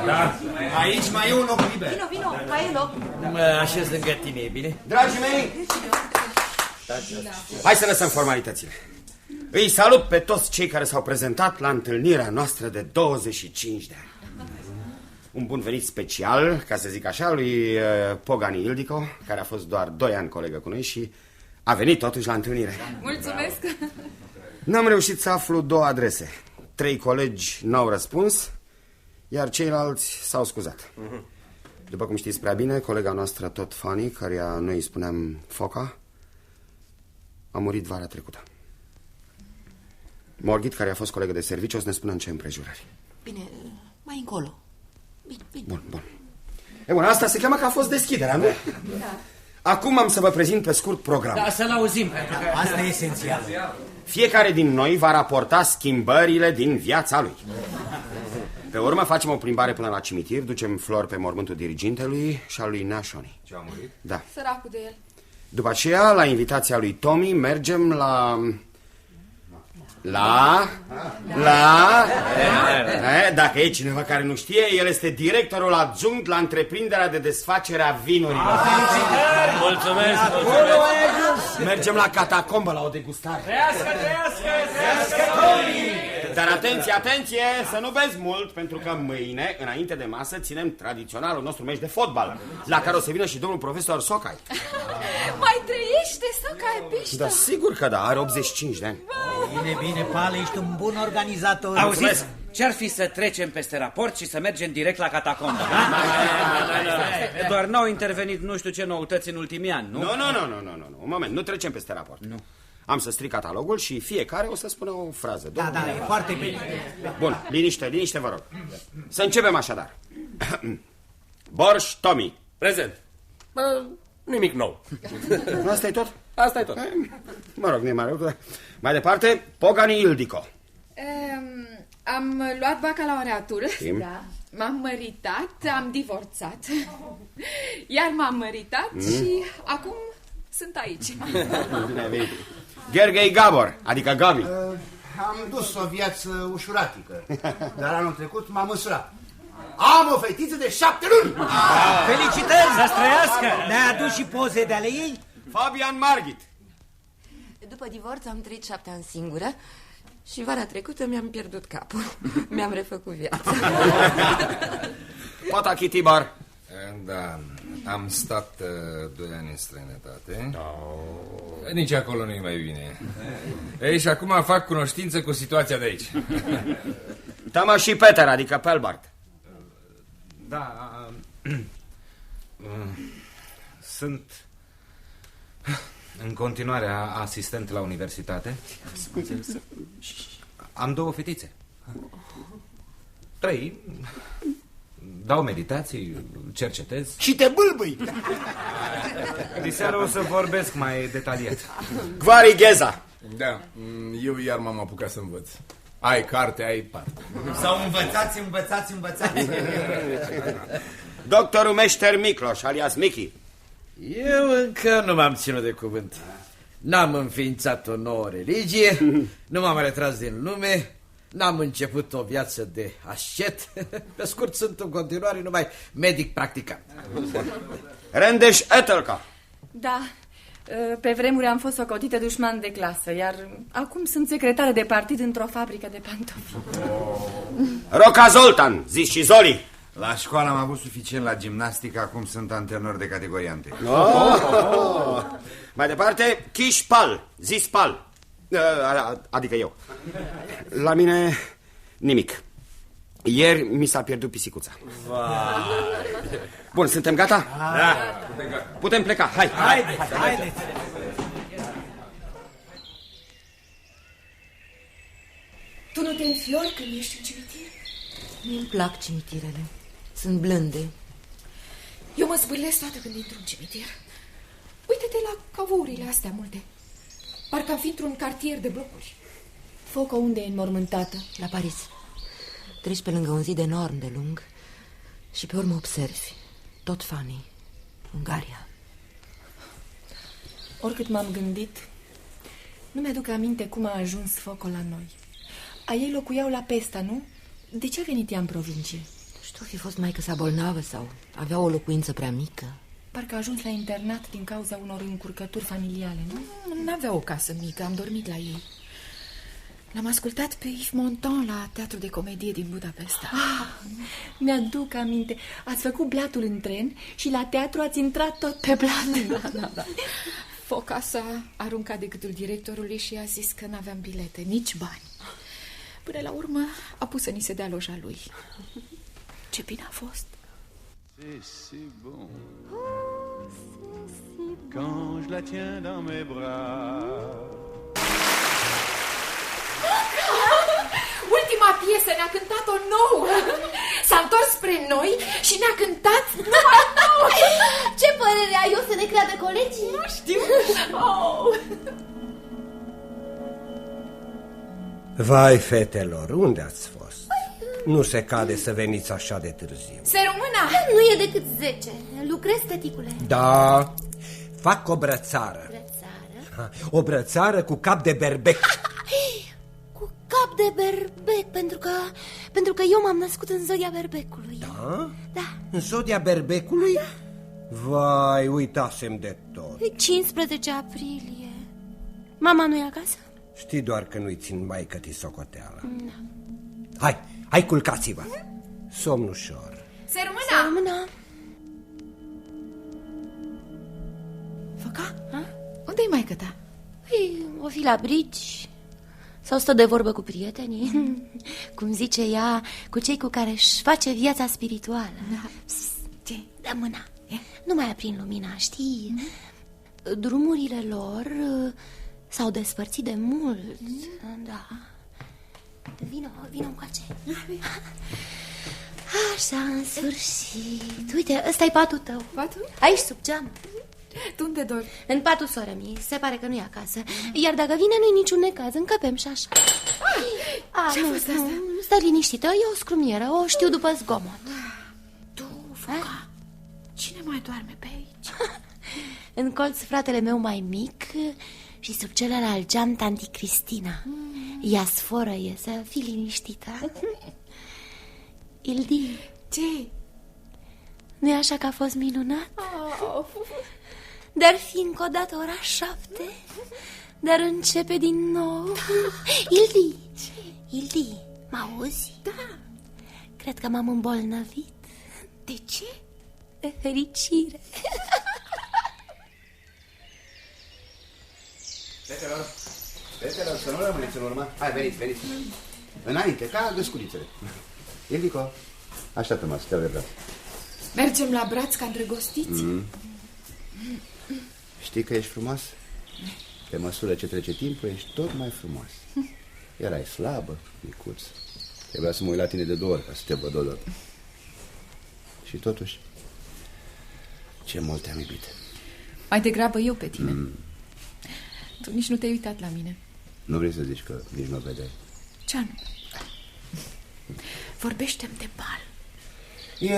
Da. Aici mai e un loc liber. Vino, mai e loc. Mă așez lângă tine, e bine? Dragii mei, hai să lăsăm formalitățile. Îi salut pe toți cei care s-au prezentat la întâlnirea noastră de 25 de ani. Un bun venit special, ca să zic așa, lui Pogani Ildico, care a fost doar 2 ani colegă cu noi și a venit totuși la întâlnire. Mulțumesc. N-am reușit să aflu 2 adrese. 3 colegi n-au răspuns, iar ceilalți s-au scuzat. După cum știți prea bine, colega noastră tot Fanny, căreia noi îi spuneam Foca, a murit vara trecută. Morghit, care a fost colegă de serviciu, o să ne spună în ce împrejurări. Bine, mai încolo. Bine. Bun. E bun, asta se cheamă că a fost deschiderea, nu? Da. Acum am să vă prezint pe scurt programul. Da, să-l auzim. Asta e esențial. Fiecare din noi va raporta schimbările din viața lui. Pe urmă facem o plimbare până la cimitir, ducem flori pe mormântul dirigintelui și al lui Nașoni. Ce a murit? Da. Săracul de el. După aceea, la invitația lui Tommy, mergem la... Dacă e cineva care nu știe, el este directorul adjunct la întreprinderea de desfacere a vinurilor. Mulțumesc. Mergem la catacombă la o degustare. Trăiască! Dar atenție, să nu bezi mult, pentru că mâine, înainte de masă, ținem tradiționalul nostru meci de fotbal, la care o să vină și domnul profesor Socai. Mai trăiește Socai Pișta? Da, sigur că da, are 85 de ani. Bine, Pale, ești un bun organizator. Auziți? Ce-ar fi să trecem peste raport și să mergem direct la catacombă? Doar n-au intervenit nu știu ce noutăți în ultimii ani, nu? Nu. Un moment, nu trecem peste raport. Nu. Am să stric catalogul și fiecare o să spună o frază. Da, e foarte bine. Bun, liniște, vă rog. Să începem așadar. Borș Tomi. Prezent. Nimic nou. Asta e tot? Asta e tot. Mă rog, nu e mai rău. Mai departe, Pogani Ildico. Am luat bacalaureatul. Da. M-am măritat, am divorțat. Iar m-am măritat și acum sunt aici. Bine ai venit. Gheorghe Gabor, adică Gabi. Am dus o viață ușuratică, dar anul trecut m-am măsurat. Am o fetiță de 7 luni! Felicitări! Să trăiască! Ne-ai adus și poze de ale ei? Fabian Margit. După divorț am trăit 7 ani singură și vara trecută mi-am pierdut capul. Mi-am refăcut viața. Potaki Tibor. Da, am stat 2 ani în străinătate. Nici acolo nu-i mai bine. Ei, și acum fac cunoștință cu situația de aici. Tama și Peter, adică Pelbart. Da, sunt în continuare asistent la universitate. Am 2 fetițe. 3. Dau meditații, cercetez. Și te bâlbâi! Diseară o să vorbesc mai detaliat. Gvari Gheza. Da, eu iar m-am apucat să învăț. Ai carte, ai parte. Sau învățați. Doctorul Meșter Micloș, alias Michi. Eu încă nu m-am ținut de cuvânt. N-am înființat o nouă religie, nu m-am retras din lume, n-am început o viață de ascet. Pe scurt, sunt în continuare numai medic practicant. Rendeș Etelca. Da, pe vremuri am fost socotită dușman de clasă, iar acum sunt secretară de partid într-o fabrică de pantofi. Roca Zoltan, zis și Zoli. La școală am avut suficient la gimnastică, acum sunt antrenor de categorie ante. Mai departe, Chișpal, zis Pal. Adică eu. La mine, nimic. Ieri mi s-a pierdut pisicuța. Bun, suntem gata? Da. Putem pleca, hai. Haideți. Tu nu te înfiori când ești în cimitir? Mi-mi plac cimitirele. Sunt blânde. Eu mă zbârlesc toată când intru în cimitir. Uite-te la cavourile astea multe. Parcă am fi într-un cartier de blocuri. Focă unde e înmormântată? La Paris. Treci pe lângă un zid enorm de lung și pe urmă observi. Tot Fanny, Ungaria. Oricât m-am gândit, nu mi-aduc aminte cum a ajuns focul la noi. A ei locuiau la Pesta, nu? De ce a venit ea în provincie? Știu, fi fost maică sa bolnavă sau avea o locuință prea mică. Parcă a ajuns la internat din cauza unor încurcături familiale, nu? N-avea o casă mică, am dormit la ei. L-am ascultat pe Yves Montand la Teatrul de Comedie din Budapesta. Mi-aduc aminte. Ați făcut blatul în tren și la teatru ați intrat tot pe blat. Da. Foca s-a aruncat de gâtul directorului și a zis că n-aveam bilete, nici bani. Până la urmă a pus să ni se dea loja lui. Ce bine a fost! C'est si bon quand je la tiens dans mes bras. Ultima piesă ne-a cântat-o nouă. S-a întors spre noi și ne-a cântat numai nouă. Ce părere ai? O să ne creadă colegii? Nu știu. Vai, fetelor, unde ați fost? Nu se cade să veniți așa de târziu. Se rămână. Nu e decât 10. Lucrezi, tăticule? Da, fac o brățară. Brățară? O brățară cu cap de berbec. Cu cap de berbec, pentru că eu m-am născut în zodia berbecului. Da? Da. În zodia berbecului? Da. Vai, uitasem de tot. 15 aprilie. Mama nu e acasă? Știi doar că nu-i țin maică-tii socoteală. Da. Hai, culcați-vă. Somn ușor. Se rămână. Foca? Unde-i maică ta? O fi la brici sau stă de vorbă cu prietenii. Cum zice ea, cu cei cu care își face viața spirituală. Ce? Dă mâna. Nu mai aprind lumina, știi? Drumurile lor s-au despărțit de mult. Da. Vino încoace. Așa, în sfârșit. Uite, ăsta-i patul tău. Patul? Aici, sub geam. Tu unde dormi? În patul soră-mi. Se pare că nu e acasă. Iar dacă vine, nu-i niciun necaz. Încăpem și așa. Ce-a fost asta? Stai liniștită, e o scrumieră. O știu după zgomot. Tu, Foca, cine mai doarme pe aici? În colț fratele meu mai mic și sub celălalt geam tanti Cristina. Ea sforă e, să fii liniștită. Ildi. Ce? Nu-i așa că a fost minunat? Dar fi încă o dată ora 7. Dar începe din nou. Ildi. Ildi, mă auzi? Da. Cred că m-am îmbolnăvit. De ce? De fericire. Fetelor, să nu rămâneți în urmă. Hai, veniți. Înainte, ca găsculițele. Ildico, așteaptă-mă, să te vreau. Mergem la braț ca îndrăgostiți? Știi că ești frumos? Pe măsură ce trece timpul, ești tot mai frumos. Erai slabă, micuț. Trebuia să mă uit la tine de 2 ori ca să te văd odată. Și totuși, ce mult te-am iubit. Mai degrabă eu pe tine. Tu nici nu te-ai uitat la mine. Nu vrei să zici că nici nu o vedeai? Ce anume? Vorbește-mi de bal. E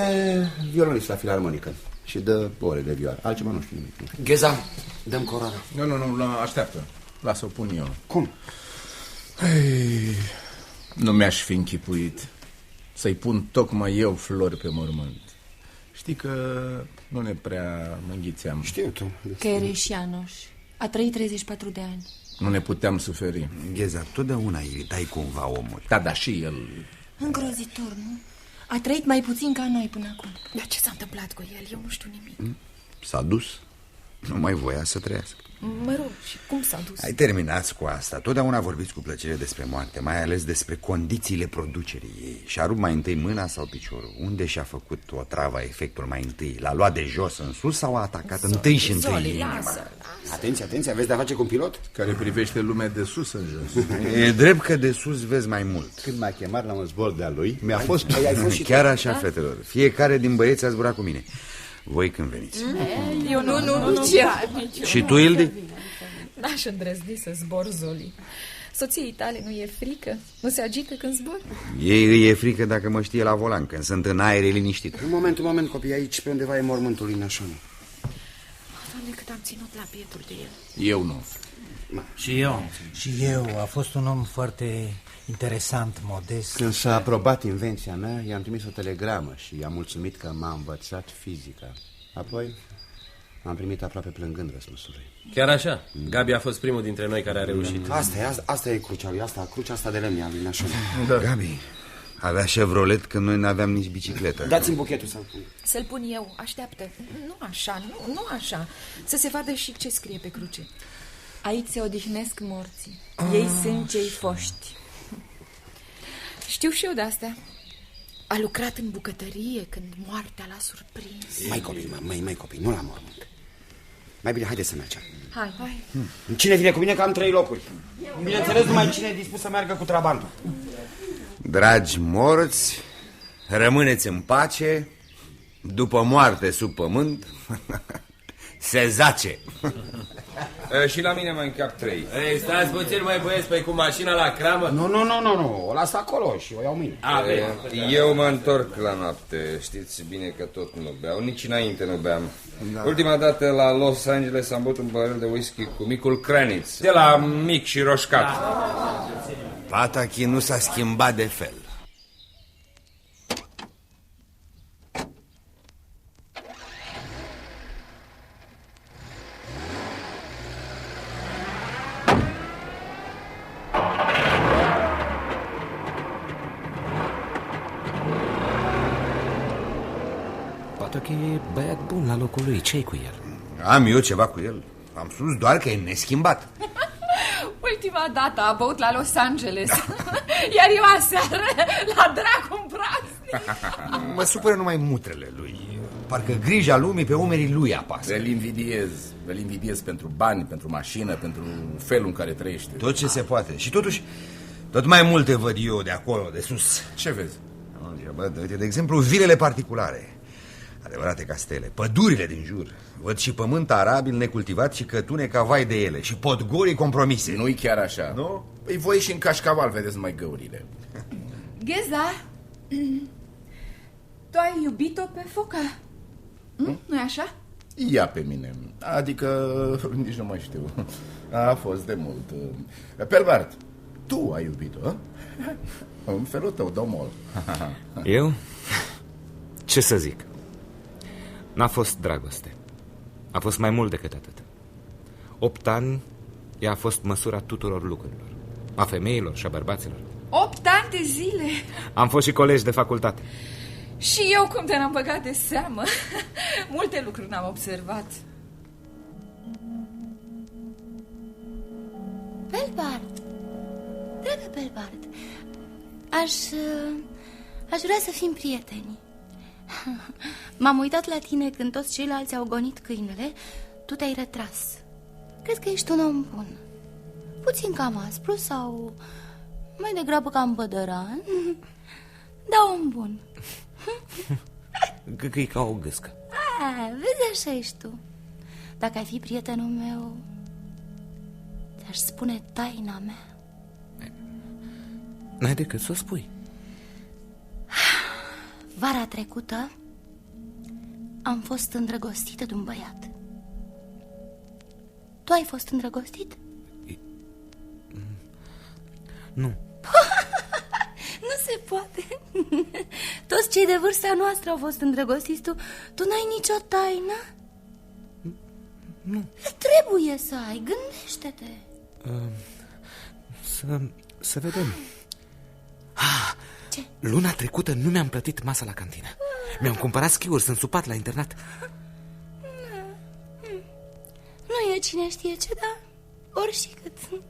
violonist la filarmonică și dă ore de vioară. Altceva nu știu nimic. Gheza, dăm coroana. Nu, așteaptă. Lasă-o pun eu. Cum? Nu mi-aș fi închipuit să-i pun tocmai eu flori pe mormânt. Știi că nu ne prea înghițeam. Știu tu. Că e reșianoș. A trăit 34 de ani. Nu ne puteam suferi. Gheza, totdeauna iritai cumva omul. Da, și el... Îngrozitor, nu? A trăit mai puțin ca noi până acum. Dar ce s-a întâmplat cu el? Eu nu știu nimic. S-a dus. Nu mai voia să trăiască. Mă rog, și cum s-a dus? Hai, terminați cu asta. Totdeauna vorbiți cu plăcere despre moarte, mai ales despre condițiile producerii ei. Și-a rupt mai întâi mâna sau piciorul? Unde și-a făcut o travă efectul mai întâi? L-a luat de jos în sus sau a atacat întâi și întâi inima? Atenție, aveți de-a face cu un pilot? Care privește lumea de sus în jos. E drept că de sus vezi mai mult. Când m-a chemat la un zbor de-a lui, mi-a fost... Chiar așa, fetelor. Fiecare din băieți a zburat cu mine. Voi când veniți? Eu nu. Și tu, Ildi? N-aș îndrăzni să zbor, Zoli. Soției tale nu e frică? Nu se agită când zbor? Ei îi e frică dacă mă știe la volan, când sunt în aer liniștit. Un moment, copii, aici pe undeva e mormântul lui Nașanu. Doamne, cât mult am ținut la pietul de el. Eu nu. Și eu. Și eu. A fost un om foarte interesant, modest. Când s-a aprobat invenția mea, i-am trimis o telegramă și i-am mulțumit că m-a învățat fizica. Apoi am primit aproape plângând răspunsul lui. Chiar așa? Gabi a fost primul dintre noi care a reușit. Asta e crucea lui, crucea asta de lemn a lui Nașon. Da. Gabi avea Chevrolet când noi n-aveam nici bicicletă. Dați-mi buchetul să-l pun. Să-l pun eu, așteaptă. Nu așa, nu așa. Să se vadă și ce scrie pe cruce. Aici se odihnesc morții. Ei sunt cei foști. Știu și eu de astea. A lucrat în bucătărie când moartea l-a surprins. Mai copii, nu la mormânt. Mai bine, haide să mergem. Hai. Cine vine cu mine că am 3 locuri? Bineînțeles, numai cine e dispus să meargă cu trabantul. Dragi morți, rămâneți în pace. După moarte sub pământ se zace. Și la mine mai încap 3. Ei, stați puțin, mai băieți, păi cu mașina la cramă? Nu, o las acolo și o iau mâine. Eu mă întorc la noapte. Știți bine că tot nu beau. Nici înainte nu beam. Da. Ultima dată la Los Angeles am băut un baril de whisky cu micul Kranitz. De la mic și roșcat. Pataki nu s-a schimbat de fel. Pataki e băiat bun la locul lui. Ce-i cu el? Am eu ceva cu el. Am spus doar că e neschimbat. Ultima dată a băut la Los Angeles. Iar eu aseară la dracu în praznic. Mă supără numai mutrele lui. Parcă grija lumii pe umerii lui apasă. Îl invidiez pentru bani, pentru mașină, pentru felul în care trăiește. Tot ce se poate. Și totuși, tot mai multe văd eu de acolo, de sus. Ce vezi? Bă, uite, de exemplu, vilele particulare, adevărate castele, pădurile din jur. Văd și pământ arabil necultivat și cătune ca vai de ele. Și podgorii compromise. Nu-i chiar așa. Nu? Păi voi și în cașcaval vedeți numai găurile. Gheza, tu ai iubit-o pe Foca? Nu-i așa? Ia pe mine. Adică, nici nu mai știu. A fost de mult. Pelbart, tu ai iubit-o? În felul tău, domol. Eu? Ce să zic? N-a fost dragoste. A fost mai mult decât atât. 8 ani ea a fost măsura tuturor lucrurilor. A femeilor și a bărbaților. 8 ani de zile. Am fost și colegi de facultate. Și eu cum te n-am băgat de seamă. Multe lucruri n-am observat. Pelbart, dragă Pelbart, aș vrea să fim prieteni. M-am uitat la tine când toți ceilalți au gonit câinele. Tu te-ai retras. Cred că ești un om bun. Puțin cam aspru sau mai degrabă cam bădăran, dar om bun. Că e ca o gâscă. Vezi, așa ești tu. Dacă ai fi prietenul meu, ți-aș spune taina mea. N-ai decât să o spui. Vara trecută am fost îndrăgostită de un băiat. Tu ai fost îndrăgostit? Nu. Nu se poate. Toți cei de vârsta noastră au fost îndrăgostiți. Tu n-ai nicio taină? Nu. Trebuie să ai, gândește-te. Să vedem. Ce? Luna trecută nu mi-am plătit masa la cantină. Mi-am cumpărat schiuri, sunt supat la internat. Nu e cine știe ce, dar ori și cât.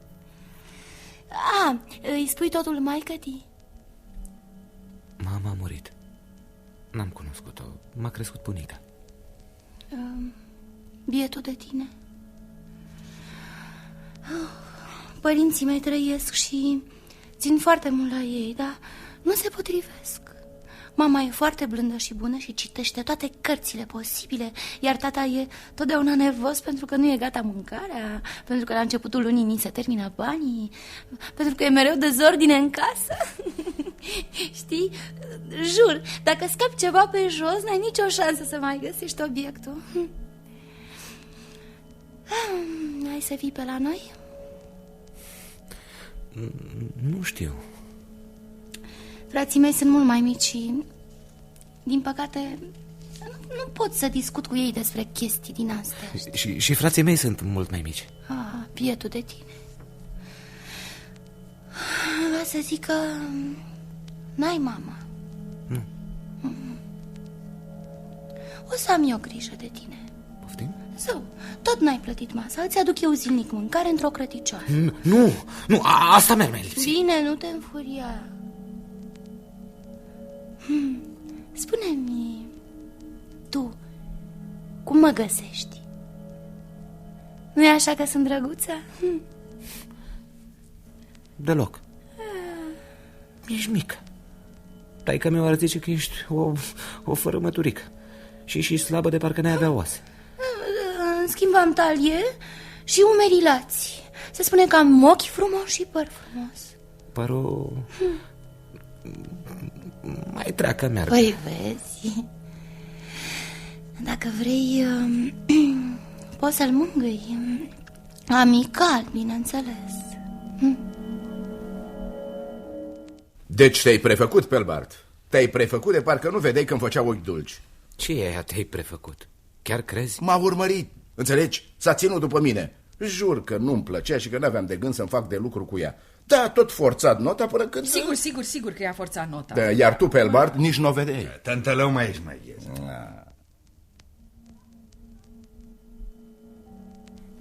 Îi spui totul maică-tii? Mama a murit. N-am cunoscut-o, m-a crescut bunica. Bietul de tine. Părinții mei trăiesc și țin foarte mult la ei, dar nu se potrivesc. Mama e foarte blândă și bună și citește toate cărțile posibile, iar tata e totdeauna nervos pentru că nu e gata mâncarea, pentru că la începutul lunii ni se termină banii, pentru că e mereu dezordine în casă. Știi? Jur, dacă scapi ceva pe jos, n-ai nicio șansă să mai găsești obiectul. Ai să vii pe la noi? Nu știu. Frații mei sunt mult mai mici și, din păcate, nu pot să discut cu ei despre chestii din astea. Și frații mei sunt mult mai mici. Bietul de tine. Vreau să zic că n-ai mama. Nu. O să am eu grijă de tine. Poftim? Zău, tot n-ai plătit masa. Îți aduc eu zilnic mâncare într-o crăticioară. Nu, asta mi-ar mai lipsi. Bine, nu te înfuria. Spune-mi, tu, cum mă găsești? Nu e așa că sunt drăguță? Deloc. Ești mică. Taică meu ar zice că ești o fărâmăturică. Și slabă de parcă n-ai avea oase. În schimb am talie și umerii lați. Se spune că am ochi frumoși și păr frumos. Părul... mai treacă meargă. Păi vezi, dacă vrei, poți să-l mângâi. Amical, bineînțeles. Deci te-ai prefăcut, Pelbart. Te-ai prefăcut de parcă nu vedeai când făcea ochi dulci. Ce e aia te-ai prefăcut? Chiar crezi? M-a urmărit, înțelegi? S-a ținut după mine. Jur că nu-mi plăcea și că n-aveam de gând să-mi fac de lucru cu ea. Da, tot forțat nota până când... Sigur că i-a forțat nota. Da, iar tu, Pelbart, nici nu o vedeai. Tântălău mai ești mai ghez.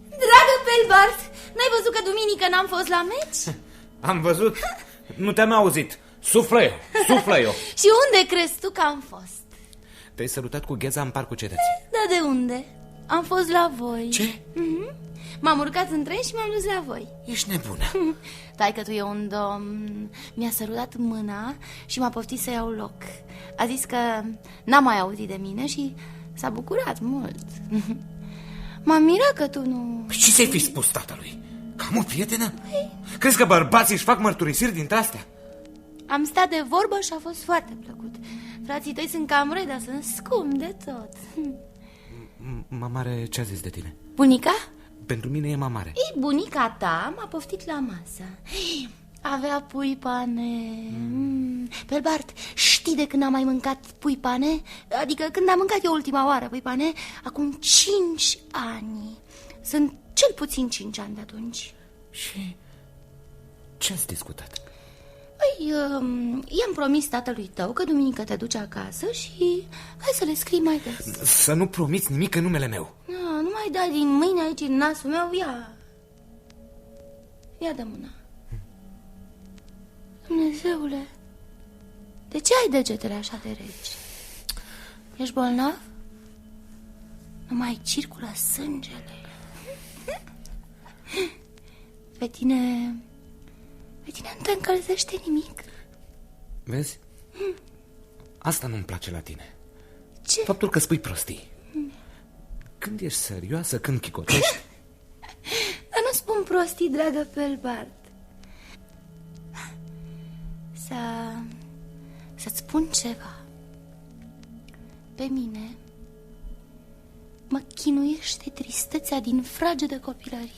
Dragă Pelbart, n-ai văzut că duminică n-am fost la meci? Am văzut. Nu te-am auzit. Suflă eu. Și unde crezi tu că am fost? Te-ai sărutat cu Gheza în Parcul Cetății. Da, de unde? Am fost la voi. Ce? M-am urcat în tren și m-am dus la voi. Ești nebună. Taică-tu e un domn. Mi-a sărutat mâna și m-a poftit să iau loc. A zis că n-a mai auzit de mine și s-a bucurat mult. M-am mirat că tu nu... Ce ți-ai fi spus tatălui? Că am o prietenă? Crezi că bărbații își fac mărturisiri dintre astea? Am stat de vorbă și a fost foarte plăcut. Frații tăi sunt cam răi, dar sunt scumpi de tot. Mamare, ce a zis de tine? Bunica? Pentru mine e mamare. Ei, bunica ta m-a poftit la masă. Avea pui pane. Pelbart, știi de când am mai mâncat pui pane? Adică când am mâncat eu ultima oară pui pane? Acum 5 ani. Sunt cel puțin 5 ani de atunci. Și ce ați discutat? Păi, i-am promis tatălui tău că duminică te duci acasă și hai să le scrii mai des. Să nu promiți nimic în numele meu. Nu mai da din mâine aici în nasul meu. Ia de mâna. Dumnezeule, de ce ai degetele așa de reci? Ești bolnav? Nu mai circulă sângele. Pe tine nu te încălzește nimic. Vezi? Asta nu-mi place la tine. Ce? Faptul că spui prostii. Când ești serioasă, când chicotești. Dar nu spun prostii, dragă Pelbart. Să-ți spun ceva. Pe mine mă chinuiește tristețea din fragedă copilărie.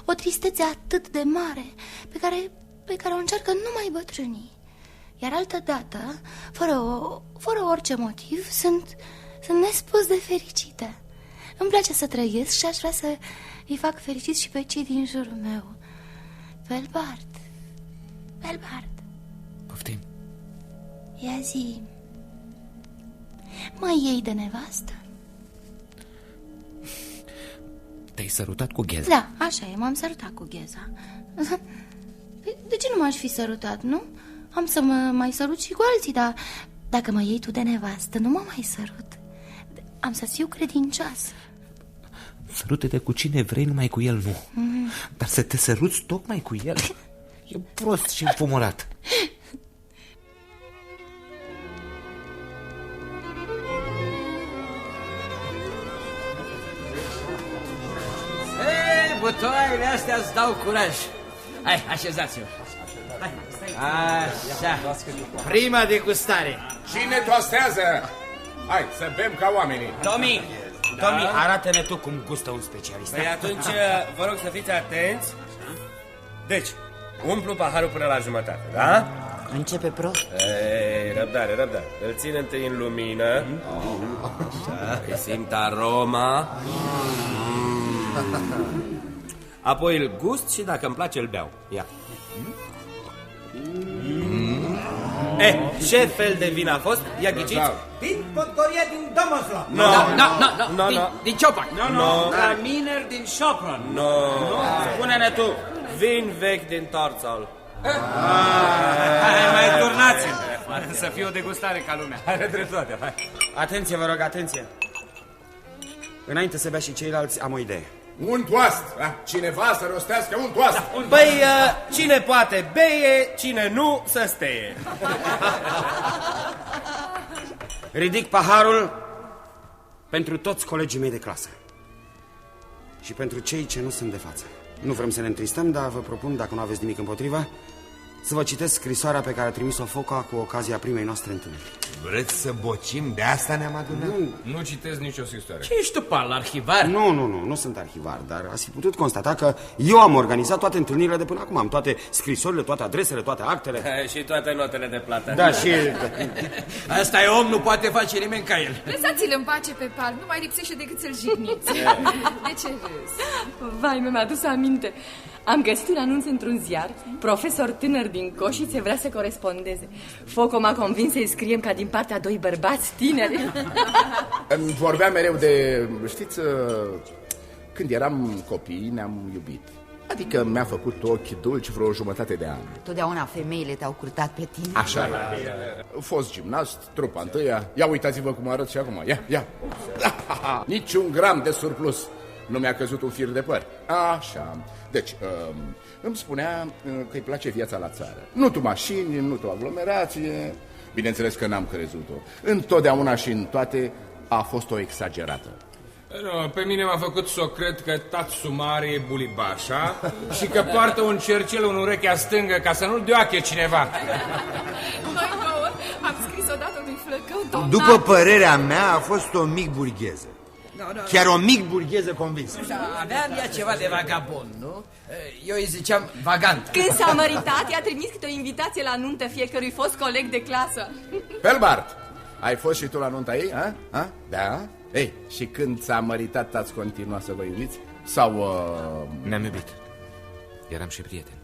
O tristețe atât de mare pe care o încearcă numai bătrânii. Iar altădată, fără orice motiv, sunt nespus de fericită. Îmi place să trăiesc și aș vrea să îi fac fericiți și pe cei din jurul meu. Pelbart. Poftim. Ia zi, mă iei de nevastă? Te-ai sărutat cu Gheza? Da, așa e, m-am sărutat cu Gheza. De ce nu m-aș fi sărutat, nu? Am să mă mai sărut și cu alții, dar dacă mă iei tu de nevastă, nu mă mai sărut. Am să-ți fiu credincioasă. Sărute-te cu cine vrei, numai cu el nu. Dar să te săruți tocmai cu el e prost și înfumorat. Butoaiele astea îți dau curaj. Hai, așezați-vă. Așa. Prima degustare. Cine toastează? Hai, să bem ca oamenii. Tomi, Tomi, arată-ne tu cum gustă un specialist. Păi atunci vă rog să fiți atenți. Deci, umplu paharul până la jumătate, da? Începe prost. Ei, răbdare. Îl țin întâi în lumină. Îi simt aroma. Apoi îl gust și dacă îmi place îl beau. Ia. Ce fel de vin a fost? Ia ghiciți? Din Podgoria din Domoslov. Nu. Din Ciopac. Raminer din Sopron. Spune-ne tu. Vin vechi din Tarțal. Mai turnați-l. Să fie o degustare ca lumea. Are dreptate, hai. Atenție, vă rog, atenție. Înainte să bea și ceilalți, am o idee. Un toast, da? Cineva să rostească un toast. Băi, cine poate beie, cine nu să steie. Ridic paharul pentru toți colegii mei de clasă. Și pentru cei ce nu sunt de față. Nu vrem să ne întristăm, dar vă propun, dacă nu aveți nimic împotriva, să vă citesc scrisoarea pe care a trimis-o Foca cu ocazia primei noastre întâlniri. Vreți să bocim? De asta ne-am adunat? Nu citesc nicio scrisoare. Ce ești tu, Pal, arhivar? Nu sunt arhivar, dar ați fi putut constata că eu am organizat toate întâlnirile de până acum. Am toate scrisorile, toate adresele, toate actele. Și toate notele de plată. Da, și... Asta e om, nu poate face nimeni ca el. Lăsați-l în pace pe Pal, nu mai lipsește decât să-l jigniți. De ce râzi? Vai, mi-a adus aminte. Am găsit un anunț într-un ziar. Profesor tânăr din Coșițe vrea să corespondeze. Foco m-a convins să-i scriem ca din partea doi bărbați tineri. Îmi vorbea mereu de... Știți, când eram copii ne-am iubit. Adică mi-a făcut ochi dulci vreo jumătate de an. Totdeauna femeile te-au curtat pe tine. Așa e. Fost gimnast, trupa întâia. Ia uitați-vă cum arăt și acum. Ia. Niciun gram de surplus. Nu mi-a căzut un fir de păr. Așa. Deci, îmi spunea că îi place viața la țară. Nu tu mașini, nu tu aglomerație. Bineînțeles că n-am crezut-o. Întotdeauna și în toate a fost o exagerată. Nu, pe mine m-a făcut să o cred că tatsu mare e bulibașa și că poartă un cercel în urechea stângă ca să nu-l deoache cineva. Noi două am scris odată unui flăcău domnat. După părerea mea, a fost o mic burgheză. Chiar o mic burgheză convinsă. Aveam ea ceva de vagabond, nu? Eu îi ziceam vagant. Când s-a măritat, i-a trimis câte o invitație la nuntă fiecărui fost coleg de clasă. Pelbart, ai fost și tu la nunta ei? A? Da? Ei, și când s-a măritat, ați continuat să vă iubiți? Sau... Ne-am iubit. Eram și prieteni.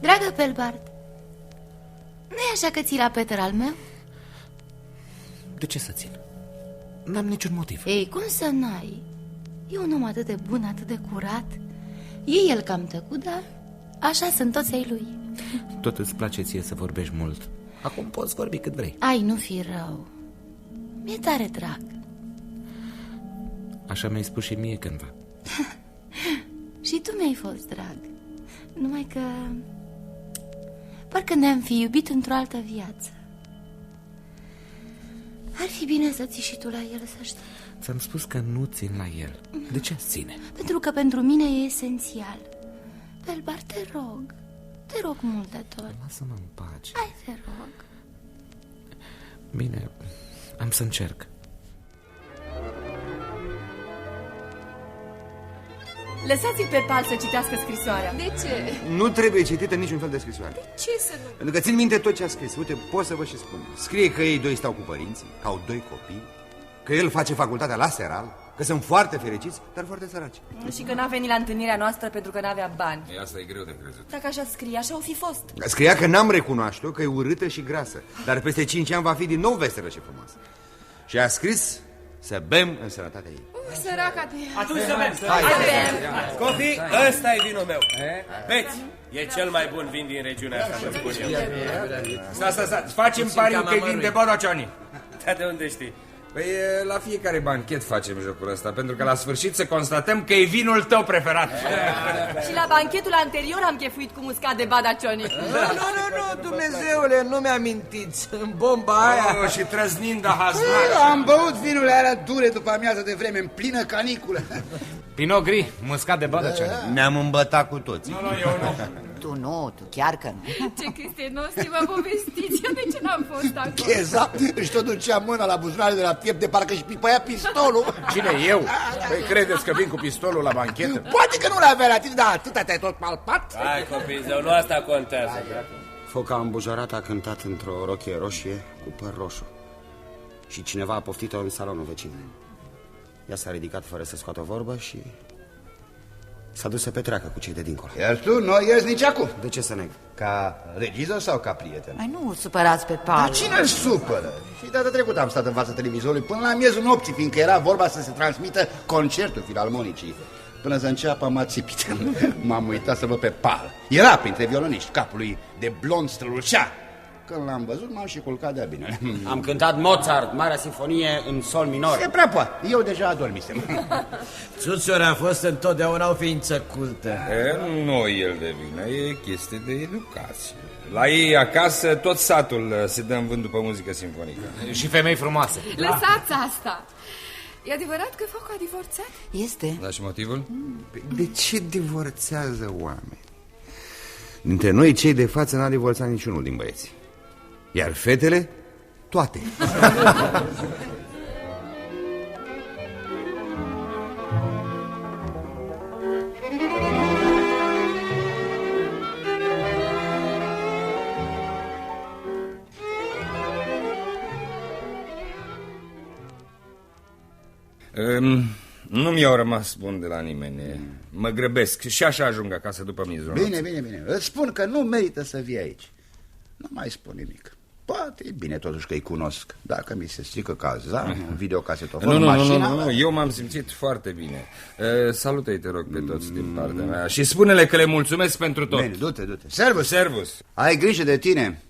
Dragă Pelbart, nu-i așa că ții la Peter al meu? De ce să țin? N-am niciun motiv. Ei, cum să n-ai? E un om atât de bun, atât de curat. E el cam tăcut, dar așa sunt toți ai lui. Tot îți place ție să vorbești mult. Acum poți vorbi cât vrei. Ai, nu fi rău. Mi-e tare drag. Așa mi-ai spus și mie cândva. Și tu mi-ai fost drag. Numai că... parcă ne-am fi iubit într-o altă viață. Ar fi bine să ții și tu la el, să știi. Ți-am spus că nu țin la el. De ce ține? Pentru că pentru mine e esențial. Pelbar, te rog mult de tot. Lasă-mă în pace. Hai, te rog. Bine, am să încerc. Lăsați-l pe Pal să citească scrisoarea. De ce? Nu trebuie citită niciun fel de scrisoare. De ce să nu? Pentru că țin minte tot ce a scris. Uite, pot să vă și spun. Scrie că ei doi stau cu părinții, că au 2 copii, că el face facultatea la Seral, că sunt foarte fericiți, dar foarte săraci. Și că n-a venit la întâlnirea noastră pentru că n-avea bani. Asta e greu de crezut. Dacă așa scrie, așa o fi fost. Scria că n-am recunoaște-o, că e urâtă și grasă, dar peste 5 ani va fi din nou veselă și frumoasă. Și a scris să bem în sănătatea ei. Săraca de ea. Atunci să bem. Hai. Copii, ăsta e vinul meu. Beți, e cel mai bun vin din regiunea asta, vă spun eu. Stai, facem pariu că e vin de Bodacioni. Da, de unde știi? Păi la fiecare banchet facem jocul ăsta, pentru că la sfârșit să constatăm că e vinul tău preferat. Și la banchetul anterior am chefuit cu muscat de Badacioni. Nu, Dumnezeule, nu mi-amintiți. În bomba aia. Și trăznind de haznat. Am băut vinurile alea dure după amiază de vreme, în plină caniculă. Pinot Gris, muscat de Bodacioni. Ne-am îmbătat cu toții. Nu, eu nu. tu chiar că nu. Ce chestie noastră mă povestiți, eu de ce n-am fost acolo? Exact, își tot ducea mâna la buzunare de la piept de parcă își pipăia pistolul. Cine, eu? Păi credeți că vin cu pistolul la banchetă? Poate că nu l-avea la tine, dar atâta te-ai tot palpat. Hai, copii zău, nu asta contează. Foca îmbujoarată a cântat într-o rochie roșie cu păr roșu. Și cineva a poftit-o în salonul vecin. Ea s-a ridicat fără să scoată o vorbă și s-a dus să petreacă cu cei de dincolo. Iar tu nu ierzi nici acum. De ce să neg? Ca regizor sau ca prieten? Ai, nu supărați pe Paul. Dar cine îl supără? Și data trecută am stat în fața televizorului până la miezul nopții, fiindcă era vorba să se transmită concertul filarmonicii. Până să înceapă m-a țipit. M-am uitat să văd pe Paul. Era printre violoniști, capul lui de blond strălucea. Când l-am văzut, m-am și culcat de-a bine. Am cântat Mozart, Marea Sinfonie în sol minor. Se prea poate, eu deja adormisem. Țuțuri a fost întotdeauna o ființă cultă. Nu el de vină, e chestie de educație. La ei acasă tot satul se dă în vânt după muzică simfonică. Și femei frumoase. Lăsați asta. E adevărat că Foca a divorțat? Este. Da, și motivul? De ce divorțează oameni? Dintre noi, cei de față, n-a divorțat niciunul din băieți. Iar fetele, toate. Nu mi-au rămas bun de la nimeni. Mă grăbesc și așa ajung acasă după miezul Bine, bine, bine. Îți spun că nu merită să vii aici. Nu mai spun nimic. Poate e bine totuși că îi cunosc. Dacă mi se strică cazanul, un videocasetofon, mașina... Nu, eu m-am simțit foarte bine. Salută-i, te rog, pe toți din partea mea și spune-le că le mulțumesc pentru tot. Bine, du-te, du-te. Servus! Servus! Ai grijă de tine.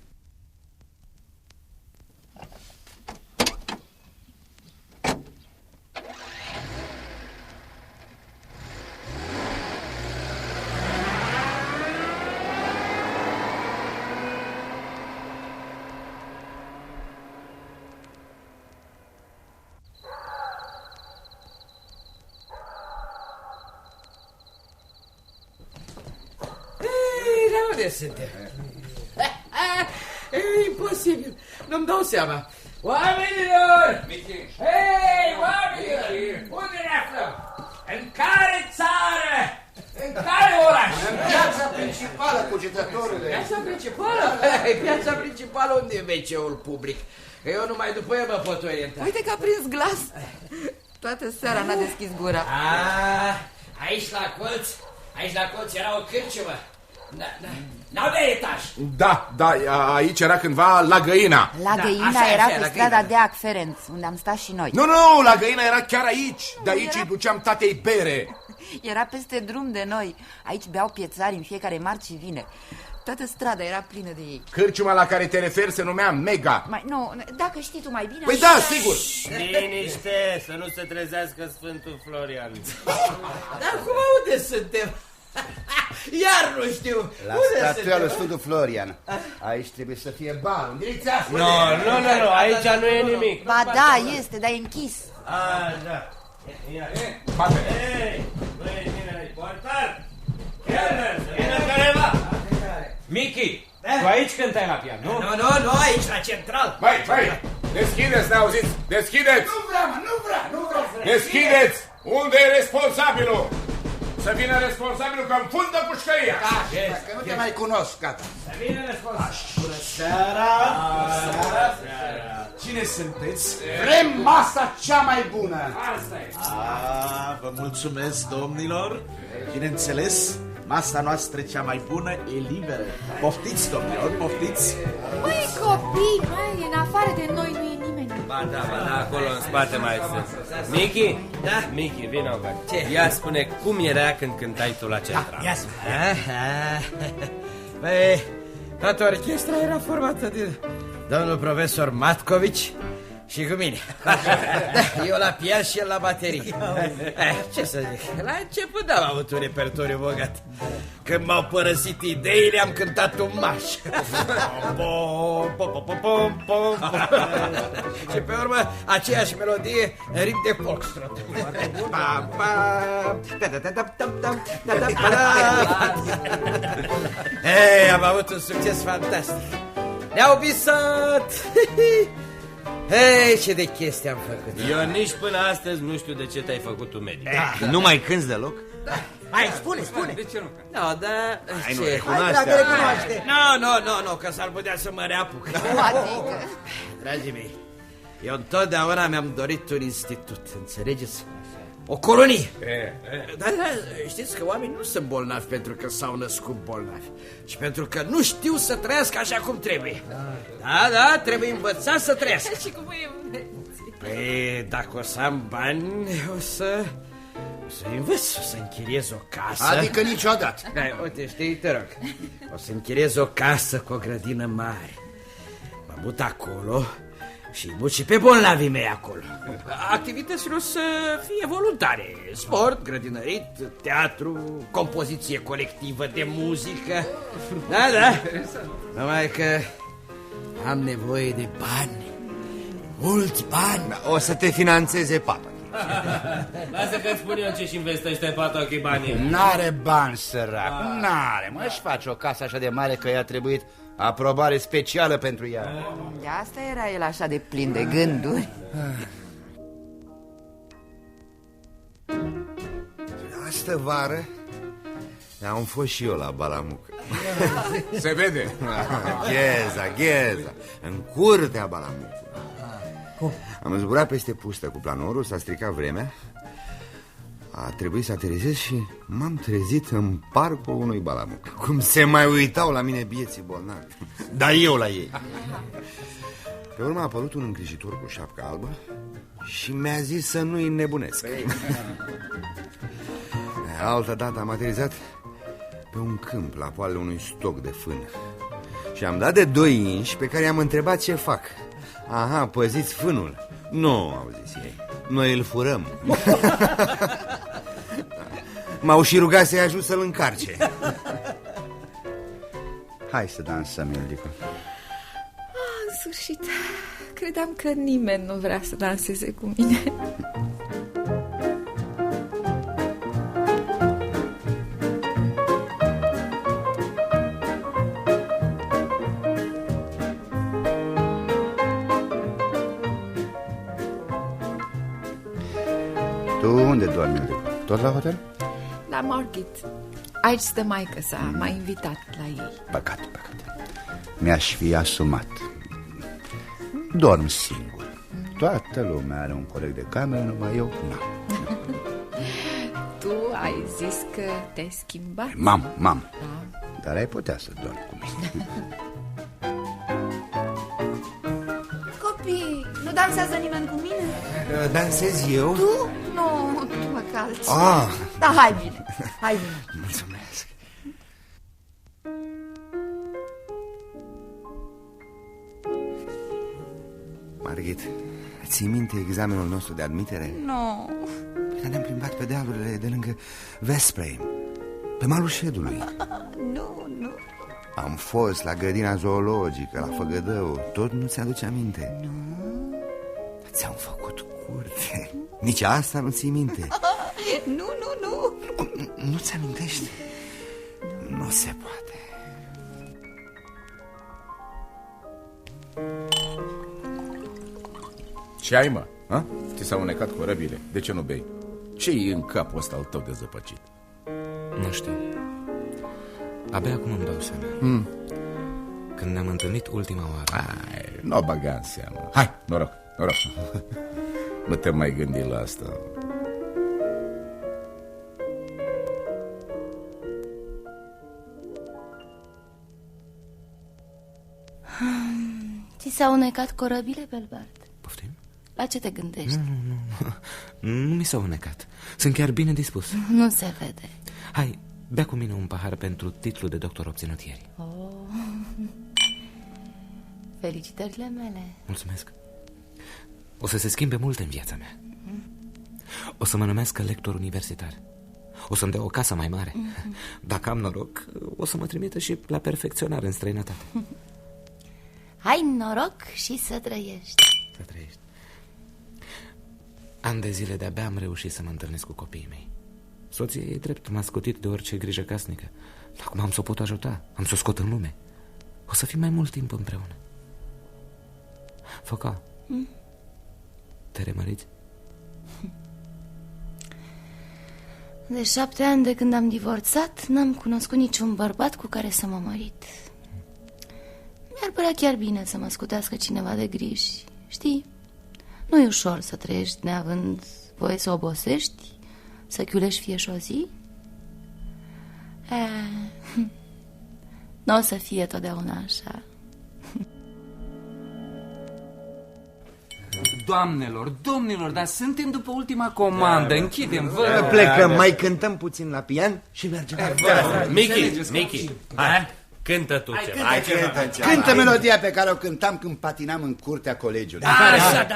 Unde suntem? E imposibil, nu-mi dau seama. Oamenilor! Hei, oamenilor! Unde ne aflăm? În care țară? În care oraș? În piața principală, cugetătorule. Piața principală? Piața principală unde e WC-ul public? Că eu numai după el mă pot orienta. Uite că a prins glas. Toată seara n-a deschis gura. Aici la colț era o cârciumă. N-avea etaj. Da, aici era cândva La Găina. La Găina era pe strada Deac Ferenț, unde am stat și noi. Nu, La Găina era chiar aici. De aici îi duceam tatei bere. Era peste drum de noi. Aici beau piețari în fiecare marți și vineri. Toată strada era plină de ei. Cârciuma la care te referi se numea Mega. Nu, dacă știi tu mai bine... Păi da, sigur. Liniște, să nu se trezească Sfântul Florian. Dar cum unde suntem? Iar nu știu. La statuia lui Sfântul Florian. Aici trebuie să fie bar. În direcția asta. Nu, aici nu e nimic. Ba da, este, dar e închis. Da. Bate-ne. Portar! Kelner, să vină careva! Michi, tu aici cântai la pian, nu? Nu, aici la central. Băi, deschideți, ne-auziți? Deschideți! Nu vreau. Deschideți! Unde e responsabilul? Să vină responsabilul că-mi fundă pușcăria. Că nu te mai cunosc, gata. Să vină responsabilul. Bună seara! Cine sunteți? Vrem masa cea mai bună. Asta e. Vă mulțumesc, domnilor. Bineînțeles, masa noastră cea mai bună e liberă. Poftiți, domnilor, poftiți. Măi, copii, în afară de noi nu e nimeni. Ba da, acolo în spate mai sunt. Michi? Da? Michi, vină, bă. Ce? Ia spune, cum era când cântai tu la central? Ia spune. Băi, toată orchestra era formată de domnul profesor Matkovici Și cu mine. Da, eu la pian și el la baterie. Ce să zic, la început am avut un repertoriu bogat. Când m-au părăsit ideile, am cântat un marș. Și pe urmă, aceeași melodie în ritm de foxtrot. Am avut un succes fantastic. Ne-au visat. Hei, ce de chestii am făcut. Eu nici până astăzi nu știu de ce te-ai făcut tu medic. Nu mai cânti deloc? Hai, spune. De ce nu? No, da, Hai, nu ce? recunoaște. Nu, că s-ar putea să mă reapuc. Adică... Dragii mei, eu întotdeauna mi-am dorit un institut, înțelegeți? O colonie. Da, știți că oamenii nu sunt bolnavi pentru că s-au născut bolnavi, ci pentru că nu știu să trăiască așa cum trebuie. Da, trebuie învățat să trăiască. Și cum e? Păi, dacă o să am bani, o să învăț, o să închiriez o casă. Adică niciodată. Da, uite, știi, te rog, o să închiriez o casă cu o grădină mare. Mă mut acolo și mut și pe bolnavii mei acolo. Activitățile o să fie voluntare. Sport, grădinărit, teatru, compoziție colectivă de muzică. Da, numai că am nevoie de bani. Mulți bani. O să te finanțeze papa. Lasă că-ți spun eu ce-și investește patochii banii. N-are bani, sărac. N-are, mă, își face o casă așa de mare că i-a trebuit aprobare specială pentru ea. De asta era el așa de plin de gânduri. Astă vară am fost și eu la Balamuc. Se vede. Gheza, în curtea Balamucului. Am zburat peste pustă cu planorul, s-a stricat vremea. A trebuit să aterizez și m-am trezit în parcul unui Balamuc. Cum se mai uitau la mine bieții bolnavi. Dar eu la ei. Pe urmă a apărut un îngrijitor cu șapcă albă și mi-a zis să nu-i nebunesc. Altă dată am aterizat pe un câmp la poalele unui stoc de fân și am dat de 2 inși pe care i-am întrebat ce fac. Aha, păziți fânul. Nu, au zis ei, noi îl furăm. M-au și rugat să-i ajut să-l încarce. Hai să dansăm, Ildico. În sfârșit, credeam că nimeni nu vrea să danseze cu mine. Tu unde dormi, Ildico? Tot la hotel? La Margit. Aici stă maică-sa, m-a invitat la ei. Păcat. Mi-aș fi asumat. Dorm singur. Toată lumea are un coleg de cameră, numai eu n-am. Tu ai zis că te-ai schimbat? Mam. Dar ai putea să dormi cu mine. Copii, nu dansează nimeni cu mine? Dansez eu? Tu? Nu, tu mă calci. Da, hai bine. Mulțumesc. Margit, ții minte examenul nostru de admitere? Nu. Că ne-am plimbat pe dealurile de lângă Veszprém, pe malul Ședului. Nu. Am fost la grădina zoologică, la Făgădău. Tot nu ți-aduce aminte? Nu. Ți-am făcut curte. Nici asta nu ții minte? Nu. Nu ți amintești? Nu se poate. Ce ai, mă? Ha? Ți s-au unecat corăbile. De ce nu bei? Ce-i în capul ăsta al tău de zăpăcit? Nu știu. Abia acum îmi dau seama. Când ne-am întâlnit ultima oară. Nu o băga în seamă. Hai, noroc. Nu te mai gândi la asta. Ți s-au unecat corăbile, Belbart? Poftim? La ce te gândești? Nu mi s-au unecat. Sunt chiar bine dispus. Nu se vede. Hai, bea cu mine un pahar pentru titlul de doctor obținut ieri. Felicitările mele. Mulțumesc. O să se schimbe mult în viața mea. O să mă numească lector universitar. O să-mi dea o casă mai mare. Dacă am noroc, o să mă trimită și la perfecționare în străinătate. Hai noroc și să trăiești. Să trăiești. Ani de zile de-abia am reușit să mă întâlnesc cu copiii mei. Soția e drept, m-a scutit de orice grijă casnică. Acum am să o pot ajuta, am să o scot în lume. O să fim mai mult timp împreună. Foca, te remăriți? De 7 ani de când am divorțat, n-am cunoscut niciun bărbat cu care să mă mărit. Mi-ar părea chiar bine să mă scutească cineva de griji. Știi, nu e ușor să trăiești neavând voie să obosești, să chiulești fie și o zi. Nu o să fie totdeauna așa. Doamnelor, domnilor, dar suntem după ultima comandă. Închidem, vă. Plecăm, mai cântăm puțin la pian și mergem. Michi, hai, cântă tu ceva. Cântă melodia pe care o cântam când patinam în curtea colegiului. Așa, da.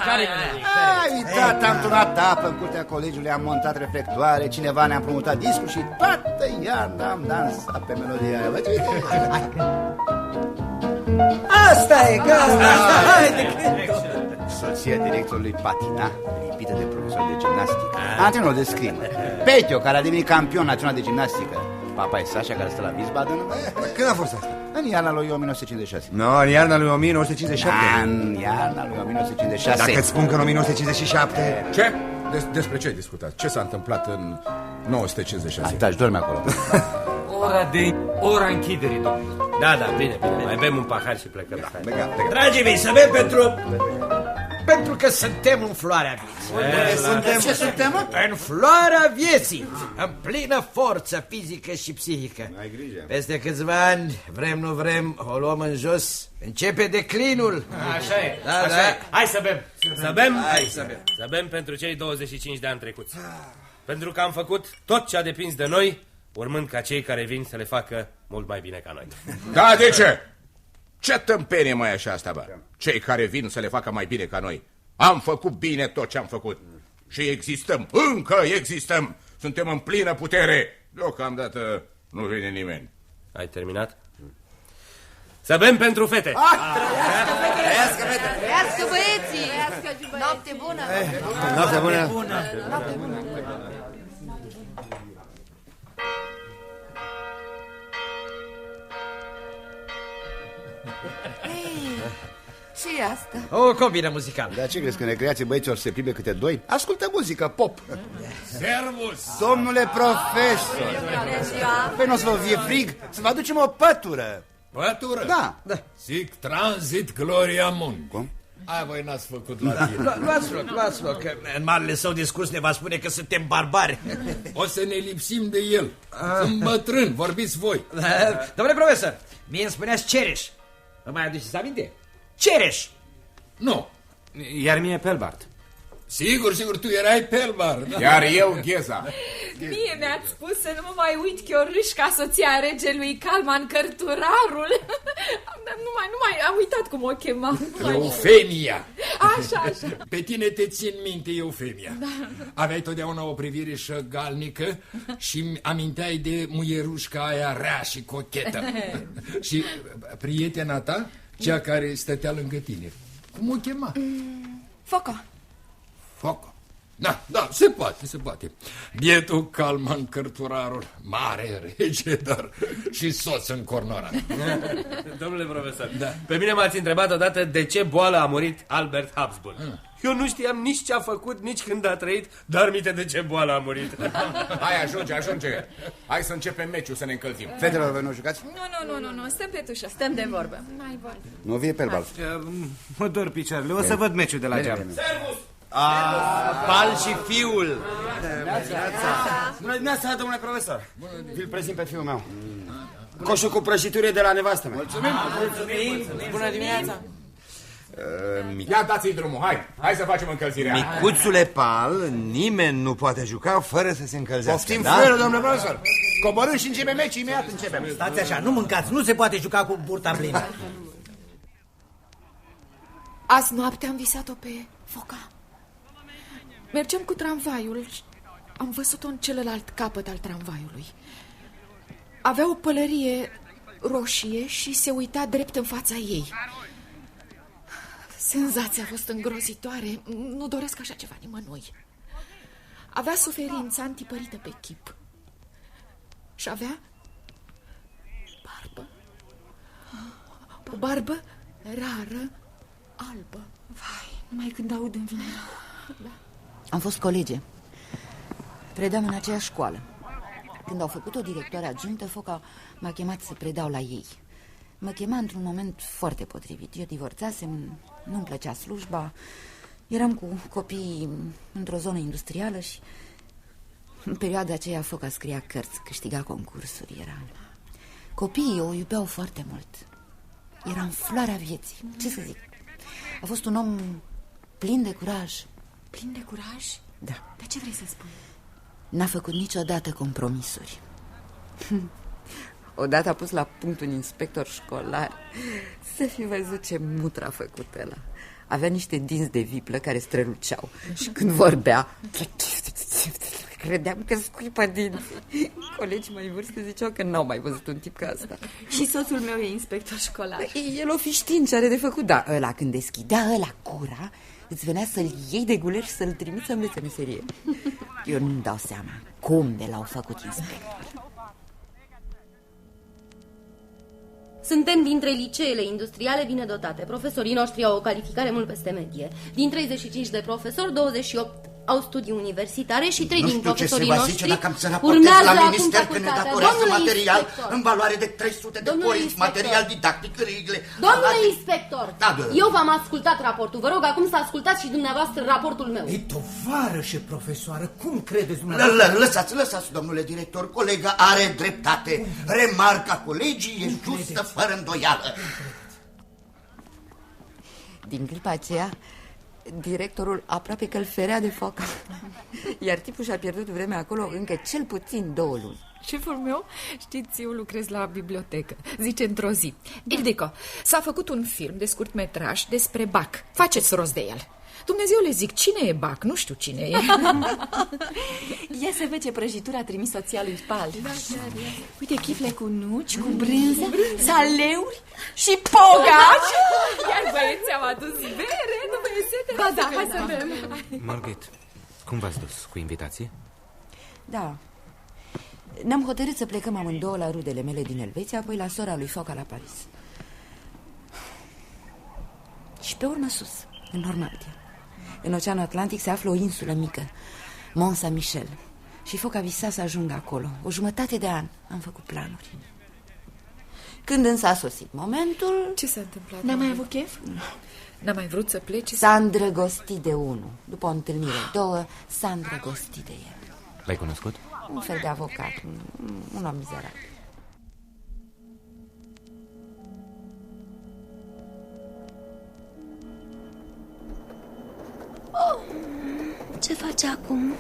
Ai uitat, am turnat apă în curtea colegiului, am montat reflectoare, cineva ne-a împrumutat discul și toată iarna am dansat pe melodia aia. Asta e, gata! Haide, cântă! Soția directorului patina, lipită de profesor de gimnastică. Antrenorul de scrimă. Petio, care a devenit campion național de gimnastică. Papa e Sasha, care stă la Wiesbaden. Când a fost asta? În iarna lui 1956. No, în iarna lui 1957. În iarna lui 1956. Dacă îți spun că în 1957... Ce? Despre ce discutați? Ce s-a întâmplat în 1956? Taci, dormi acolo. Ora închiderii, domnule. Da, bine, mai bem un pahar și plecăm. Dragii mei, să bem pentru că suntem în floarea vieții. Ce suntem? În floarea vieții, în plină forță fizică și psihică. Ai grijă. Peste câțiva ani, vrem nu vrem, o luăm în jos, începe declinul. Așa e, Da. Hai să bem. Să bem pentru cei 25 de ani trecuți. Pentru că am făcut tot ce a depins de noi, urmând ca cei care vin să le facă mult mai bine ca noi. Da, de ce? Ce tâmpenie mai așa asta, bă? Cei care vin să le facă mai bine ca noi. Am făcut bine tot ce am făcut. Și existăm, încă existăm. Suntem în plină putere. Deocamdată nu vine nimeni. Ai terminat? Să bem pentru fete. Trăiască băieții! Noapte bună! Noapte bună! Noapte bună! Și asta? O combină muzicală. Dar ce crezi, că în recreație băieții or să se plimbe câte doi? Ascultă muzică, pop. Servus! Domnule profesor! Păi nu o să vă fie frig? Să vă aducem o pătură. Pătură? Da. Sic transit gloria mun. Cum? Aia voi n-ați făcut la tine. Luați loc, că în marele său discurs ne va spune că suntem barbari. O să ne lipsim de el. Sunt bătrân, vorbiți voi. Domnule profesor, mie îmi spuneați Cereș. Vă mai aduceți aminte? Cereș. Nu. Iar mie Pelbart. Sigur, tu erai Pelbar. Da? Iar eu Gheza. Mie mi-ați spus să nu mă mai uit Chiorâșca, soția regelui Calman Cărturarul. Nu mai am uitat cum o chema. Eufemia. Așa. Pe tine te țin minte, Eufemia. Da. Aveai totdeauna o privire șăgalnică și aminteai de muierușca aia rea și cochetă. Și prietena ta, cea care stătea lângă tine, cum o chema? Foca. Foca. Da, se poate. Bietul Calman Cărturarul, mare rege, dar și soț încornorat. Domnule profesor, pe mine m-ați întrebat odată de ce boală a murit Albert Habsburg. Eu nu știam nici ce a făcut, nici când a trăit, dar minte de ce boală a murit. Hai, ajunge. Hai să începem meciul, să ne încălzim. Fetelor, voi nu jucați? Nu, stăm pe tușă. Stăm de vorbă. Mai vorbă. Nu vie pe bal. Mă dor picioarele, o să văd meciul de la geam. Servus! Pal și fiul. Bună dimineața, domnule profesor. Vi-l prezint pe fiul meu. Coșul cu prăjituri de la nevastă mea. Mulțumim. Bună dimineața. Ia dați-i drumul, hai să facem încălzirea. Micuțule Pal, nimeni nu poate juca fără să se încălzească. Poftim fără, domnule profesor. Coborâm și începem meci, imediat începem. Stați așa, nu mâncați, nu se poate juca cu burta plină. Azi noapte am visat-o pe Foca. Mergeam cu tramvaiul. Am văzut-o în celălalt capăt al tramvaiului. Avea o pălărie roșie și se uita drept în fața ei. Senzația a fost îngrozitoare. Nu doresc așa ceva nimănui. Avea suferința întipărită pe chip. Și avea barbă. O barbă rară, albă. Vai, numai când aud îmi vine rău. Da. Am fost colege. Predam în aceeași școală. Când au făcut-o directoare adjunctă, Foca m-a chemat să predau la ei. Mă chema într-un moment foarte potrivit. Eu divorțasem, nu-mi plăcea slujba. Eram cu copiii într-o zonă industrială și în perioada aceea Foca scria cărți, câștiga concursuri. Copiii o iubeau foarte mult. Era în floarea vieții. Ce să zic? A fost un om plin de curaj. Plin de curaj? Da. De ce vrei să spui? N-a făcut niciodată compromisuri. Odată a pus la punct un inspector școlar. Să fi văzut ce mutr a făcut ăla. Avea niște dinți de viplă care străluceau. Și când vorbea, credeam că scuipă dinții. Colegii mai vârstă ziceau că n-au mai văzut un tip ca asta. Și soțul meu e inspector școlar. El o fi știind ce are de făcut. Da, ăla când deschidea ăla gura, îți venea să-l iei de guler și să-l trimiți să învețe meserie. Eu nu-mi dau seama cum de l-au făcut inspector. Suntem dintre liceele industriale bine dotate. Profesorii noștri au o calificare mult peste medie. Din 35 de profesori, 28 au studii universitare și 3 din profesorii noștri urmează la minister că ne datorează material în valoare de 300 de corinți, material didactic, rigle. Domnule inspector, eu v-am ascultat raportul. Vă rog acum să ascultați și dumneavoastră raportul meu. Ei, tovarășe profesoară, cum credeți dumneavoastră? Lăsați, domnule director, colega are dreptate. Remarca colegii e justă, fără îndoială. Din clipa aceea, directorul aproape că îl ferea de Foca. Iar tipul și-a pierdut vremea acolo încă cel puțin 2 luni. Șeful meu, știți, eu lucrez la bibliotecă. Zice într-o zi: Ildico, s-a făcut un film de scurtmetraj despre Bach. Faceți rost de el. Dumnezeu, le zic, cine e Bach? Nu știu cine e. Ia să vezi ce prăjitură a trimis soția lui Pal. Uite, chifle cu nuci, cu brânză, saleuri și pogaci. Iar băieții am adus bere, nu vă e sete? Ba da, hai să bem. Margit, cum v-ați dus? Cu invitație? Da. Ne-am hotărât să plecăm amândouă la rudele mele din Elveția, apoi la sora lui Foca la Paris. Și pe urmă sus, în Normandia. În Oceanul Atlantic se află o insulă mică, Mont Saint-Michel. Și Foca visa să ajungă acolo. O jumătate de an am făcut planuri. Când însă a sosit momentul... Ce s-a întâmplat? N-a mai avut chef? N-a mai vrut să plece? S-a îndrăgostit de unul. După o întâlnire, 2, s-a îndrăgostit de el. L-ai cunoscut? Un fel de avocat, un om mizerabil. Ce face acum?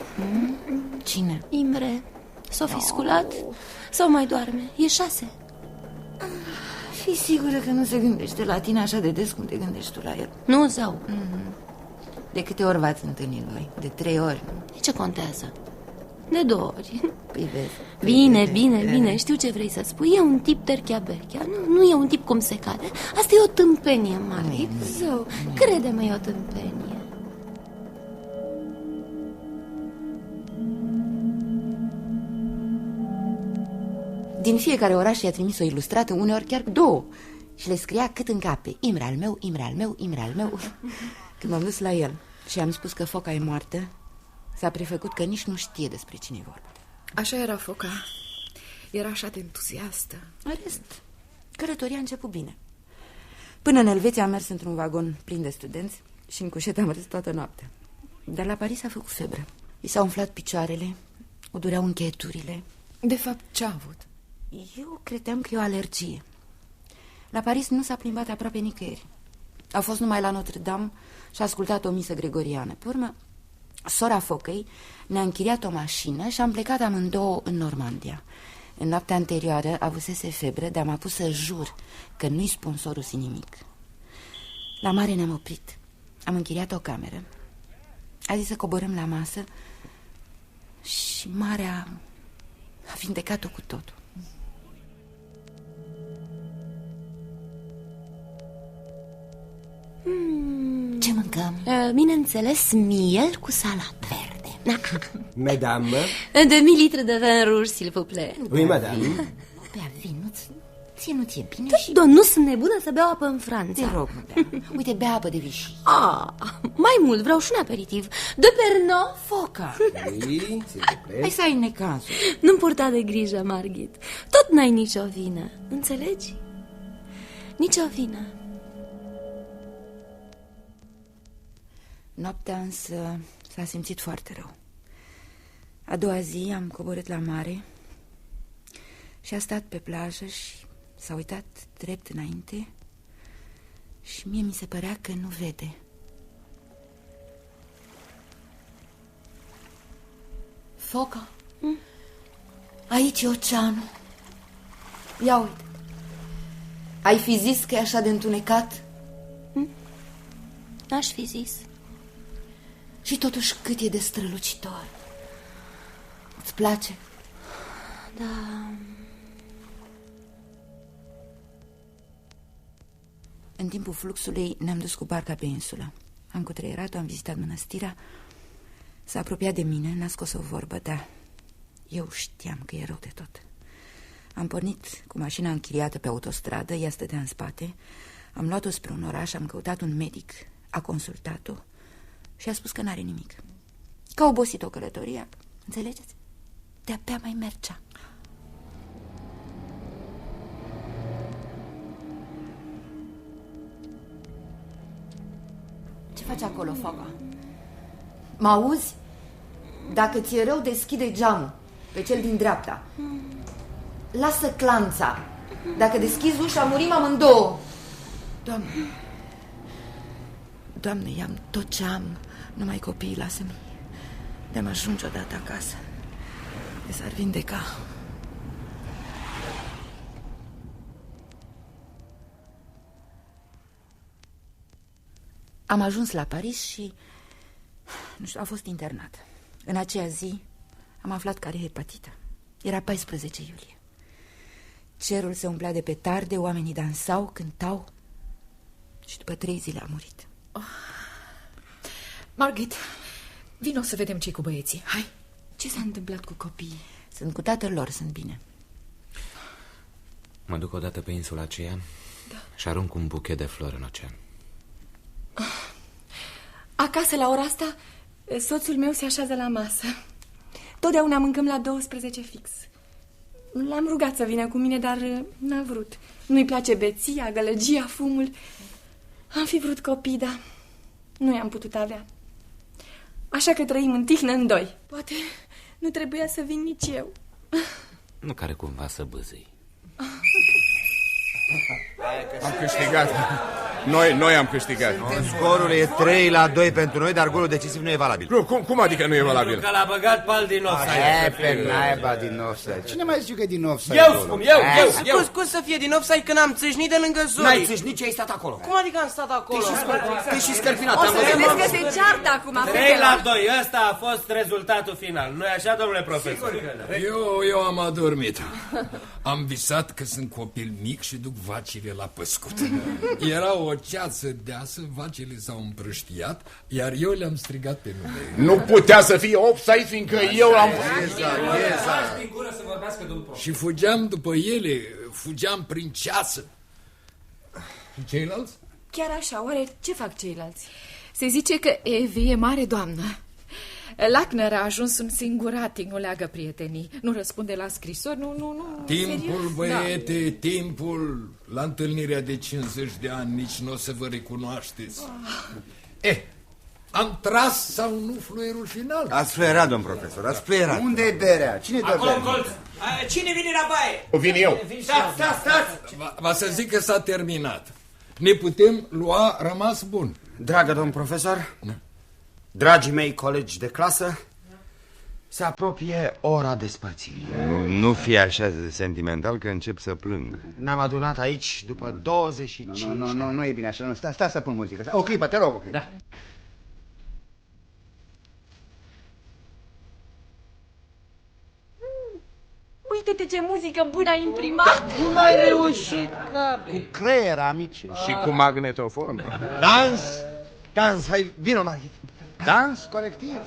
Cine? Imre. S-o fi sculat? Sau mai doarme? E 6. Fii sigură că nu se gândește la tine așa de des cum te gândești tu la el. Nu, zău. De câte ori v-ați întâlnit voi? De 3 ori? De ce contează? De 2 ori. Păi vezi. Bine, știu ce vrei să spui. E un tip terchea-berchea. Nu e un tip cum se cade. Asta e o tâmpenie, Margit. Zău, crede-mă, e o tâmpenie. Din fiecare oraș i-a trimis o ilustrată, uneori chiar 2. Și le scria cât încape: Imre al meu, Imre al meu, Imre al meu. Când m-am dus la el și am spus că Foca e moartă, s-a prefăcut că nici nu știe despre cine e vorba. Așa era Foca. Era așa de entuziastă. În rest, călătoria a început bine. Până în Elveția am mers într-un vagon plin de studenți și în cușet am râs toată noaptea. Dar la Paris a făcut febră. I s-au umflat picioarele, o dureau încheieturile. De fapt, ce a avut? Eu credeam că e o alergie. La Paris nu s-a plimbat aproape nicăieri. A fost numai la Notre-Dame și a ascultat o misă gregoriană. Pe urmă, sora Focăi ne-a închiriat o mașină și am plecat amândouă în Normandia. În noaptea anterioară avusese febră, dar m-a pus să jur că nu-i spun sorului nimic. La mare ne-am oprit. Am închiriat o cameră. A zis să coborâm la masă și marea a vindecat-o cu totul. Ce mâncăm? Bineînțeles, miel cu salată verde. Madame? Demi-litre de vin rouge, s'il vous plaît. Oui, madame. Bea vin, nu ție bine și... Doar nu sunt nebună să beau apă în Franța. Te rog, nu bea. Uite, bea apă de Vichy. Mai mult, vreau și un aperitiv. De Pernod. Foca. Oui, s'il vous plaît. Hai să ai necazul. Nu-mi purta de grijă, Margit. Tot n-ai nicio vină, înțelegi? Nicio vină. Noaptea însă s-a simțit foarte rău. A doua zi am coborât la mare și a stat pe plajă și s-a uitat drept înainte și mie mi se părea că nu vede. Foca, aici e oceanul. Ia uite. Ai fi zis că e așa de întunecat? N-aș fi zis. Și totuși cât e de strălucitor. Îți place? Da. În timpul fluxului ne-am dus cu barca pe insulă. Am cutreierat-o, am vizitat mănăstirea. S-a apropiat de mine, n-a scos o vorbă, dar eu știam că e rău de tot. Am pornit cu mașina închiriată pe autostradă, ea stătea în spate. Am luat-o spre un oraș, am căutat un medic, a consultat-o și a spus că n-are nimic. Că a obosit-o călătoria, înțelegeți? De-abia mai mergea. Ce faci acolo, Foca? Mă auzi? Dacă ți-e rău, deschide geamul, pe cel din dreapta. Lasă clanța. Dacă deschizi ușa, murim amândouă. Doamne, Doamne, i-am tot ce am, numai copiii, lasă-mi. De-am ajunge odată acasă, de s-ar vindeca. Am ajuns la Paris și, nu știu, a fost internat. În aceea zi am aflat că are hepatită. Era 14 iulie. Cerul se umplea de petarde, oamenii dansau, cântau și după 3 zile a murit. Margit, vino să vedem ce-i cu băieții. Hai. Ce s-a întâmplat cu copiii? Sunt cu tatăl lor, sunt bine. Mă duc odată pe insula aceea și arunc un buchet de flori în ocean. Acasă, la ora asta, soțul meu se așează la masă. Totdeauna mâncăm la 12 fix. L-am rugat să vină cu mine, dar n-a vrut. Nu-i place beția, gălăgia, fumul. Am fi vrut copii, dar nu i-am putut avea. Așa că trăim în tihnă în doi. Poate nu trebuia să vin nici eu. Nu care cumva să bâzâi. Am câștigat. Noi am câștigat. Scorul e 3-2 pentru noi, dar golul decisiv nu e valabil. Nu, cum adică nu e valabil? Pentru că l-a băgat pal din offside. E pe naiba din offside. Cine mai zice că e din offside? Eu. Cum să fie din offside când am țâșnit de lângă Zori? N-ai țâșnit ce ai stat acolo. Cum adică am stat acolo? Te-ai și scărpinat. O să vedeți că se ceartă acum. 3-2, ăsta a fost rezultatul final. Nu-i așa, domnule profesor? Eu am adormit. Am visat că sunt copil mic și duc vacile la păscut. Era o ceață deasă, vacile s-au împrăștiat, iar eu le-am strigat pe nume. Nu putea să fie offside, fiindcă eu am... Și fugeam după ele, fugeam prin ceață. Și ceilalți? Chiar așa, oare ce fac ceilalți? Se zice că Evi e mare doamnă. Lackner a ajuns un singuratic, nu leagă prietenii. Nu răspunde la scrisori, nu... Timpul, serios? băiete, timpul. La întâlnirea de 50 de ani nici nu o să vă recunoașteți. Am tras sau nu fluierul final? Ați fluierat, domn profesor, ați fluierat. Unde e berea? Cine dă Acolo, berea? colț. Cine vine la baie? O vin eu. Stați! Va să zic că s-a terminat. Ne putem lua rămas bun. Dragă domn profesor, dragii mei colegi de clasă, se apropie ora despărțirii. Nu fi așa de sentimental că încep să plâng. Ne-am adunat aici după 25. Nu e bine așa. Stai să pun muzică. O clipă, te rog, o clipă. Da. uite-te ce muzică bună ai imprimat. Cum ai reușit, cap? Cu creier, amici. Și cu magnetofon. Dans, hai, vino mai. Dans colectiv.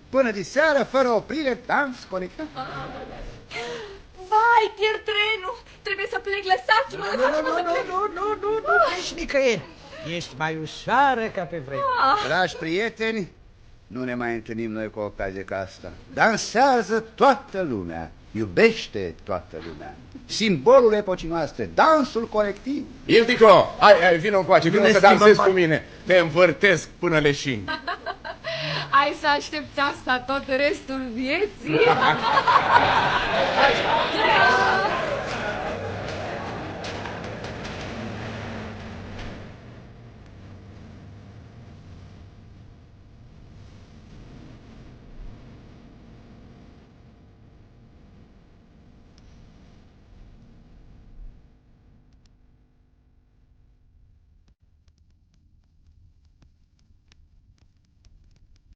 Până de seară, fără oprire, dans colectiv. Vai, pierd trenul. Trebuie să plec, lăsați-mă. Nu, ești nicăieri. Ești mai ușoară ca pe vreme. Dragi prieteni, nu ne mai întâlnim noi cu o ocazie ca asta. Dansează toată lumea, iubește toată lumea. Simbolul epocii noastre, dansul colectiv. Ildico, hai, vină încoace, vină să dansezi cu mine. Te învârtesc până leșin. Ai să aștepți asta tot restul vieții.